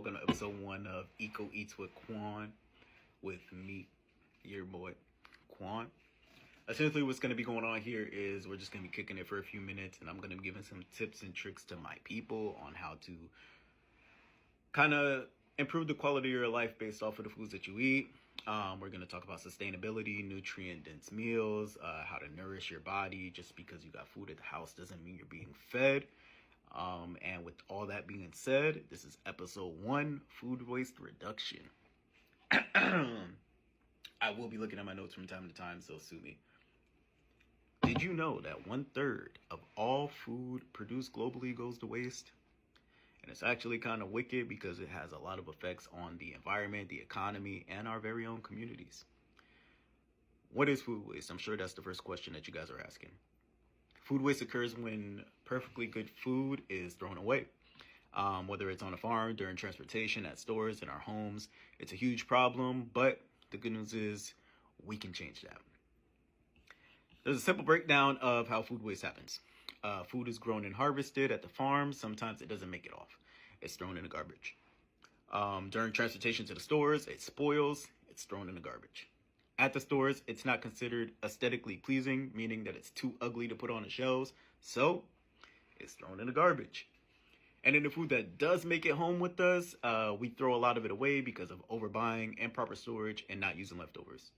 welcome to episode 1 of Eatz with Quan, with me, your boy, Quan. Essentially, what's going to be going on here is we're just going to be kicking it for a few minutes, and I'm going to be giving some tips and tricks to my people on how to kind of improve the quality of your life based off of the foods that you eat. We're going to talk about sustainability, nutrient-dense meals, how to nourish your body. Just because you got food at the house doesn't mean you're being fed. And with all that being said, this is episode 1, food waste reduction. I will be looking at my notes from time to time, so sue me. Did you know that 1/3 of all food produced globally goes to waste? And it's actually kind of wicked because it has a lot of effects on the environment, the economy, and our very own communities. What is food waste? I'm sure that's the first question that you guys are asking. Food waste occurs when perfectly good food is thrown away. Whether it's on a farm, during transportation, at stores, in our homes. It's a huge problem, but the good news is we can change that. There's a simple breakdown of how food waste happens. Food is grown and harvested at the farm. Sometimes it doesn't make it off. It's thrown in the garbage. During transportation to the stores, it spoils. It's thrown in the garbage. At the stores, it's not considered aesthetically pleasing, meaning that it's too ugly to put on the shelves. So it's thrown in the garbage. And in the food that does make it home with us, we throw a lot of it away because of overbuying, improper storage, and not using leftovers.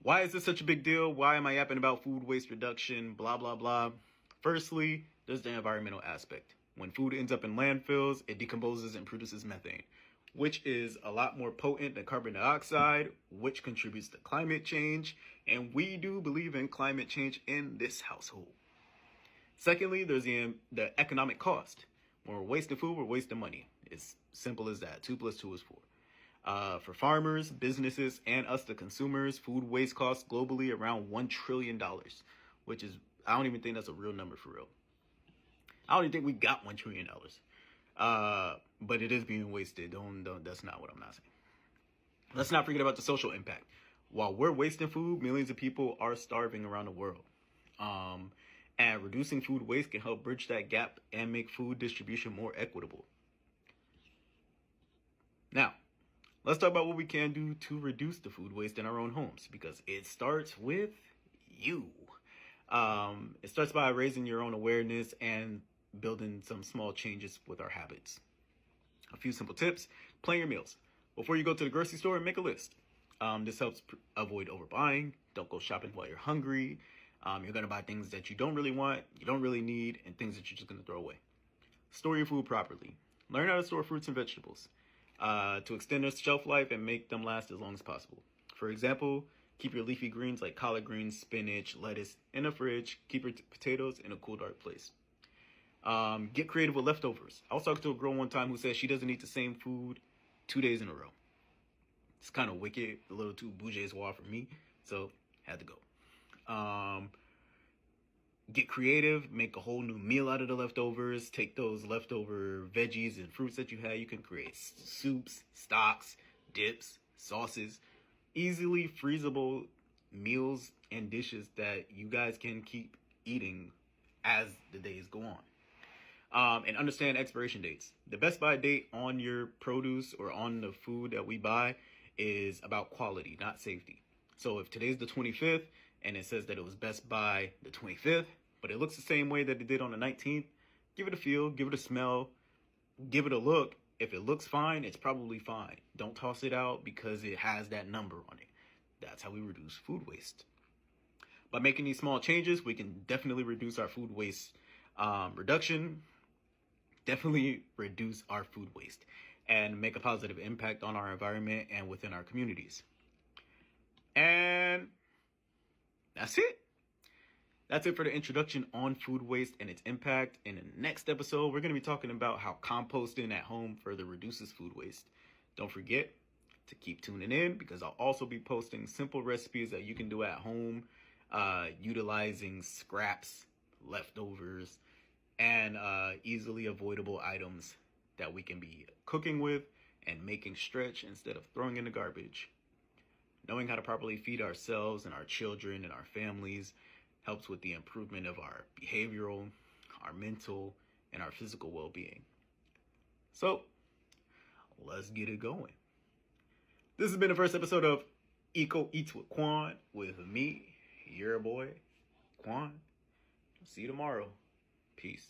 Why is this such a big deal? Why am I yapping about food waste reduction, blah, blah, blah? Firstly, there's the environmental aspect. When food ends up in landfills, it decomposes and produces methane, which is a lot more potent than carbon dioxide, which contributes to climate change. And we do believe in climate change in this household. Secondly, there's the economic cost. When we're wasting food, we're wasting money. It's simple as that. 2 + 2 is 4. For farmers, businesses, and us, the consumers, food waste costs globally around $1 trillion, which is, I don't even think that's a real number for real. I don't even think we got $1 trillion. But it is being wasted. Don't, that's not what I'm not saying. Let's not forget about the social impact. While we're wasting food, millions of people are starving around the world. And reducing food waste can help bridge that gap and make food distribution more equitable. Now, let's talk about what we can do to reduce the food waste in our own homes, because it starts with you. It starts by raising your own awareness and building some small changes with our habits. A few simple tips: plan your meals. Before you go to the grocery store, make a list. This helps avoid overbuying. Don't go shopping while you're hungry. You're going to buy things that you don't really want, you don't really need, and things that you're just going to throw away. Store your food properly. Learn how to store fruits and vegetables to extend their shelf life and make them last as long as possible. For example, keep your leafy greens like collard greens, spinach, lettuce in the fridge. Keep your potatoes in a cool, dark place. Get creative with leftovers. I was talking to a girl one time who said she doesn't eat the same food 2 days in a row. It's kind of wicked, a little too bourgeois for me, so had to go. Get creative, make a whole new meal out of the leftovers. Take those leftover veggies and fruits that you had. You can create soups, stocks, dips, sauces, easily freezable meals and dishes that you guys can keep eating as the days go on. And understand expiration dates. The best buy date on your produce or on the food that we buy is about quality, not safety. So if today's the 25th and it says that it was best by the 25th, but it looks the same way that it did on the 19th, give it a feel, give it a smell, give it a look. If it looks fine, it's probably fine. Don't toss it out because it has that number on it. That's how we reduce food waste. By making these small changes, we can definitely reduce our food waste definitely reduce our food waste and make a positive impact on our environment and within our communities. And that's it. That's it for the introduction on food waste and its impact. In the next episode, we're going to be talking about how composting at home further reduces food waste. Don't forget to keep tuning in because I'll also be posting simple recipes that you can do at home, utilizing scraps, leftovers, and easily avoidable items that we can be cooking with and making stretch instead of throwing in the garbage. Knowing how to properly feed ourselves and our children and our families helps with the improvement of our behavioral, our mental, and our physical well-being. So let's get it going. This has been the first episode of Eatz with Quan with me, your boy, Quan. See you tomorrow. Peace.